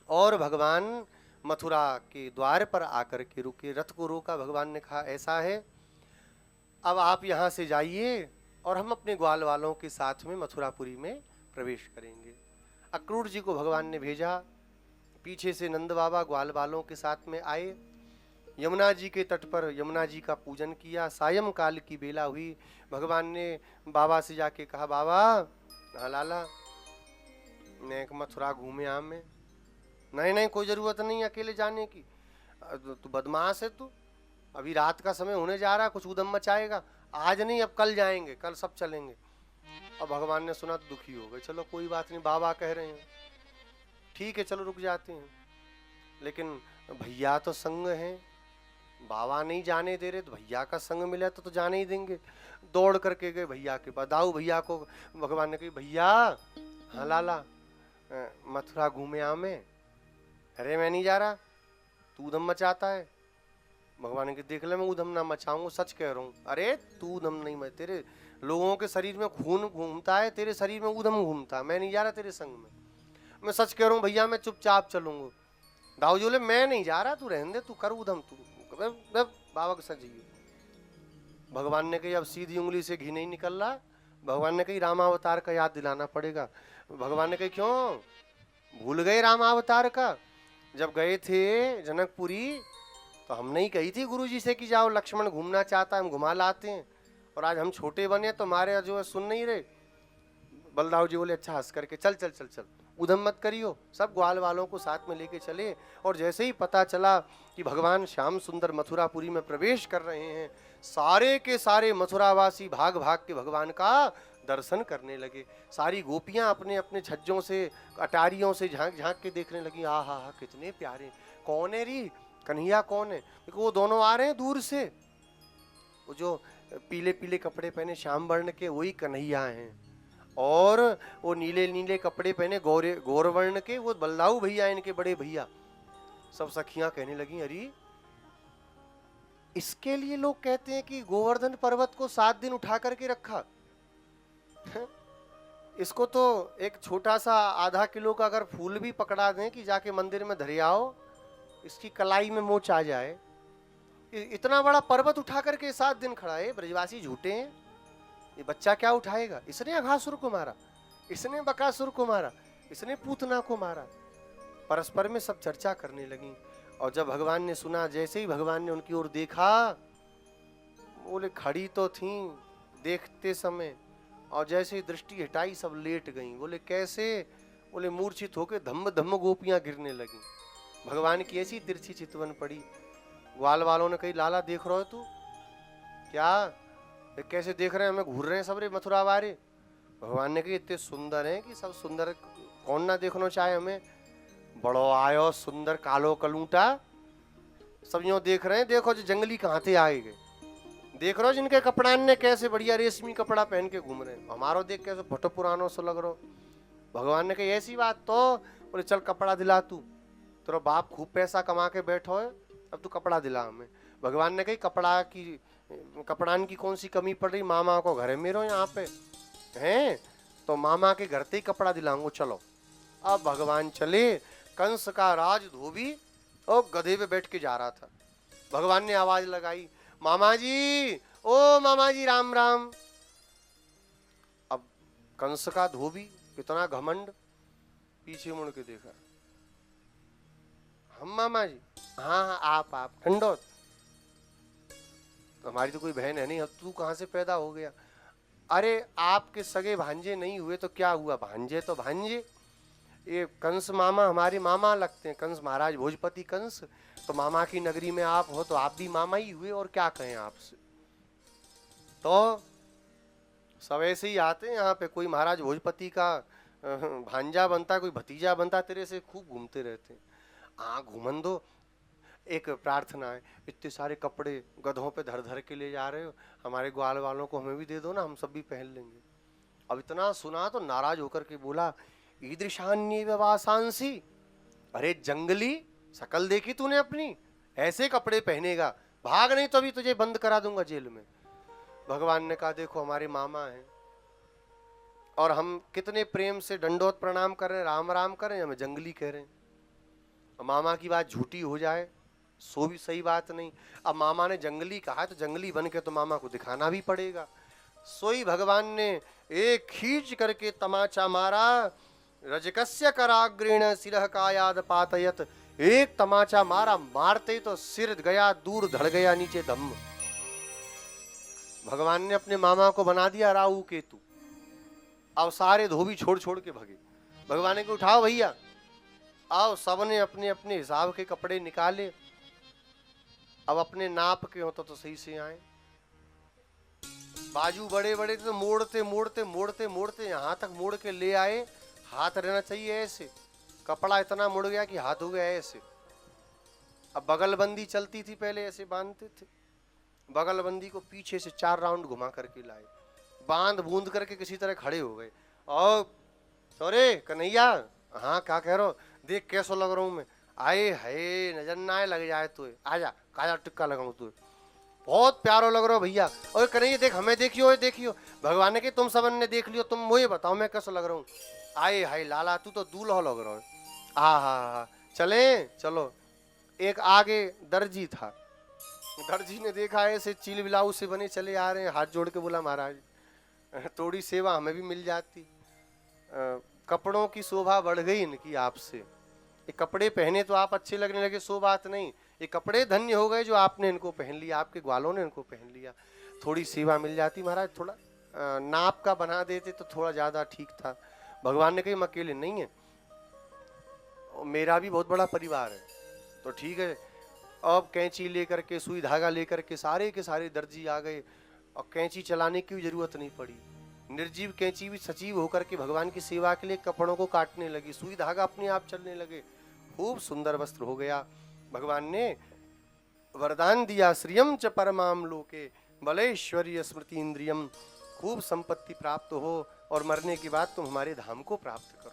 और भगवान मथुरा के द्वार पर आकर के रुके, रथ को रोका। भगवान ने कहा ऐसा है, अब आप यहाँ से जाइए और हम अपने ग्वाल वालों के साथ में मथुरापुरी में प्रवेश करेंगे। अक्रूर जी को भगवान ने भेजा, पीछे से नंद बाबा ग्वाल वालों के साथ में आए। यमुना जी के तट पर यमुना जी का पूजन किया। सायं काल की बेला हुई, भगवान ने बाबा से जाके कहा, बाबा हाँ लाला मैं मथुरा घूमे आ में। नहीं नहीं कोई जरूरत नहीं अकेले जाने की, तू बदमाश है तू, अभी रात का समय होने जा रहा, कुछ उदम मचाएगा, आज नहीं अब कल जाएंगे, कल सब चलेंगे। अब भगवान ने सुना तो दुखी हो गए, चलो कोई बात नहीं, बाबा कह रहे हैं ठीक है चलो रुक जाते हैं। लेकिन भैया तो संग हैं, बाबा नहीं जाने दे रहे, तो भैया का संग मिला तो जाने ही देंगे। दौड़ करके गए भैया के पास। दाऊ भैया को भगवान ने कही, भैया हाँ लाला मथुरा घूमे आ में। अरे मैं नहीं जा रहा, तू उधम मचाता है। भगवान ने कहा देख ले मैं उधम ना मचाऊंगा, सच कह रहा हूँ। अरे तू उधम नहीं, मैं तेरे लोगों के शरीर में खून घूमता है, तेरे शरीर में उधम घूमता है, मैं नहीं जा रहा तेरे संग में, मैं सच कह रहा हूँ भैया, मैं चुपचाप चलूंगा। दाऊ जी बोले मैं नहीं जा रहा, तू रहने दे, तू कर उधम, तू बाबा के सच ही। भगवान ने कही अब सीधी उंगली से घी नहीं निकल रहा। भगवान ने कही रामावतार का याद दिलाना पड़ेगा। भगवान ने कही क्यों, भूल गए रामावतार का? जब गए थे जनकपुरी तो हमने ही कही थी गुरुजी से कि जाओ लक्ष्मण घूमना चाहता है, हम घुमा लाते हैं, और आज हम छोटे बने तो हमारे जो है सुन नहीं रहे। बलदाऊ जी बोले अच्छा हंस करके चल चल चल चल, उधम मत करियो। सब ग्वाल वालों को साथ में लेके चले, और जैसे ही पता चला कि भगवान श्याम सुंदर मथुरापुरी में प्रवेश कर रहे हैं, सारे के सारे मथुरावासी भाग भाग के भगवान का दर्शन करने लगे। सारी गोपियां अपने अपने छज्जों से अटारियों से झांक झांक के देखने लगी, आ हा हा कितने प्यारे, कौन है री, कन्हैया कौन है? देखो वो दोनों आ रहे हैं दूर से, वो जो पीले पीले कपड़े पहने श्याम वर्ण के वही कन्हैया हैं, और वो नीले नीले कपड़े पहने गौरे गौरवर्ण के वो बलदाऊ भैया, इनके बड़े भैया। सब सखियां कहने लगी अरे इसके लिए लोग कहते हैं कि गोवर्धन पर्वत को 7 दिन उठा करके रखा। इसको तो एक छोटा सा आधा किलो का अगर फूल भी पकड़ा दें कि जाके मंदिर में धरे आओ, इसकी कलाई में मोच आ जाए। इतना बड़ा पर्वत उठा करके 7 दिन खड़ा है। ब्रजवासी झूठे हैं, ये बच्चा क्या उठाएगा? इसने अघासुर को मारा, इसने बकासुर को मारा, इसने पूतना को मारा। परस्पर में सब चर्चा करने लगी। और जब भगवान ने सुना, जैसे ही भगवान ने उनकी ओर देखा, बोले खड़ी तो थी देखते समय, और जैसे ही दृष्टि हटाई सब लेट गई। बोले कैसे? बोले मूर्छित होकर धम्म धम्म गोपियां गिरने लगी। भगवान की ऐसी तिरछी चितवन पड़ी। ग्वाल वालों ने कही लाला देख रहे हो तू? क्या कैसे देख रहे हैं? हमें घूर रहे हैं सब रे मथुरा वारे। भगवान ने कही इतने सुंदर हैं कि सब सुंदर कौन ना देखना चाहे हमें। बड़ो आयो सुंदर कालो कलूटा, सब यूं देख रहे हैं। देखो जो जंगली कहाँ थे आए गए, देख रहे हो जिनके कपड़ान ने कैसे बढ़िया रेशमी कपड़ा पहन के घूम रहे हैं, हमारो देख कैसे भटो पुरानो से लग रहो। भगवान ने कही ऐसी बात तो? बोले चल कपड़ा दिला तू, तेरा बाप खूब पैसा कमा के बैठो है, अब तू कपड़ा दिला हमें। भगवान ने कही कपड़ान की कौन सी कमी पड़ रही, मामा को घर है मेरो यहाँ पे हैं, तो मामा के घर से ही कपड़ा दिलाऊंगा, चलो। अब भगवान चले। कंस का राज धोबी और गधे पे बैठ के जा रहा था। भगवान ने आवाज लगाई मामा जी, ओ मामा जी राम राम। अब कंस का धोबी कितना घमंड, पीछे मुड़ के देखा, हम मामा जी? हाँ हाँ आप ठंडो, हमारी तो कोई बहन है नहीं, अब तू कहाँ से पैदा हो गया? अरे आपके सगे भांजे नहीं हुए तो क्या हुआ, भांजे तो भांजे। ये कंस मामा हमारे मामा लगते हैं, कंस महाराज भोजपति कंस, तो मामा की नगरी में आप हो तो आप भी मामा ही हुए, और क्या कहें आपसे। तो सब ऐसे ही आते हैं यहाँ पे, कोई महाराज भोजपति का भांजा बनता, कोई भतीजा बनता, तेरे से खूब घूमते रहते हैं। घूमन दो। एक प्रार्थना है, इतने सारे कपड़े गधों पे धर धर के ले जा रहे हो, हमारे ग्वाल वालों को हमें भी दे दो ना, हम सब भी पहन लेंगे। अब इतना सुना तो नाराज होकर के बोला ईदृशान्य व्यवासांसी, अरे जंगली, शकल देखी तूने अपनी, ऐसे कपड़े पहनेगा, भाग नहीं तो अभी तुझे बंद करा दूंगा जेल में। भगवान ने कहा देखो हमारे मामा हैं, और हम कितने प्रेम से दंडोत प्रणाम कर रहे हैं, राम राम कर रहे हैं, हमें जंगली कह रहे हैं। मामा की बात झूठी हो जाए सो भी सही बात नहीं। अब मामा ने जंगली कहा है तो जंगली बन के तो मामा को दिखाना भी पड़ेगा। सोई भगवान ने एक खींच करके तमाचा मारा, रजकस्य कराग्रेण सिरह कायाद पातयत। एक तमाचा मारा, मारते ही तो सिर गया दूर, धड़ गया नीचे धम्म। भगवान ने अपने मामा को बना दिया राहु केतु। अब सारे धोबी छोड़ छोड़ के भगे। भगवान ने कहा उठाओ भैया, आओ। सबने अपने अपने हिसाब के कपड़े निकाले। अब अपने नाप के होता तो सही से आए। बाजू बड़े बड़े थे तो मोड़ते मोड़ते मोड़ते मोड़ते यहां तक मोड़ के ले आए। हाथ रहना चाहिए ऐसे, कपड़ा इतना मुड़ गया कि हाथ हो गया ऐसे। अब बगलबंदी चलती थी पहले, ऐसे बांधते थे। बगलबंदी को पीछे से 4 राउंड घुमा करके लाए, बांध बूंद करके किसी तरह खड़े हो गए। और सॉरे कन्हैया, हाँ क्या कह रहा हो, देख कैसा लग रहा हूं मैं। आए हाय, नजर ना आए लग जाए तो आजा, काजा टिक्का लगाऊं तू, बहुत प्यारो लग रहा हो भैया। और कन्हैया देख हमें देखियो, देखियो। भगवान ने कहा तुम सबन ने देख लियो, तुम मुझे बताओ मैं कैसा लग रहा हूँ। आए हाय लाला, तू तो दूल्हा लग रहा है। हा, चले चलो। एक आगे दर्जी था, दर्जी ने देखा ऐसे चील बिलाऊ से बने चले आ रहे हैं, हाथ जोड़ के बोला महाराज थोड़ी सेवा हमें भी मिल जाती। कपड़ों की शोभा बढ़ गई इनकी आपसे। ये कपड़े पहने तो आप अच्छे लगने लगे, सो बात नहीं, ये कपड़े धन्य हो गए जो आपने इनको पहन लिया, आपके ग्वालों ने इनको पहन लिया। थोड़ी सेवा मिल जाती महाराज, थोड़ा नाप का बना देते तो थोड़ा ज्यादा ठीक था। भगवान ने कही हम अकेले नहीं है, मेरा भी बहुत बड़ा परिवार है। तो ठीक है। अब कैंची लेकर के, सुई धागा लेकर के सारे के सारे दर्जी आ गए और कैंची चलाने की भी जरूरत नहीं पड़ी। निर्जीव कैंची भी सजीव होकर के भगवान की सेवा के लिए कपड़ों को काटने लगी, सुई धागा अपने आप चलने लगे, खूब सुंदर वस्त्र हो गया। भगवान ने वरदान दिया, श्रियम च परमाम लोके बलेश्वर्य स्मृति इंद्रियम, खूब संपत्ति प्राप्त हो और मरने के बाद तुम हमारे धाम को प्राप्त करो।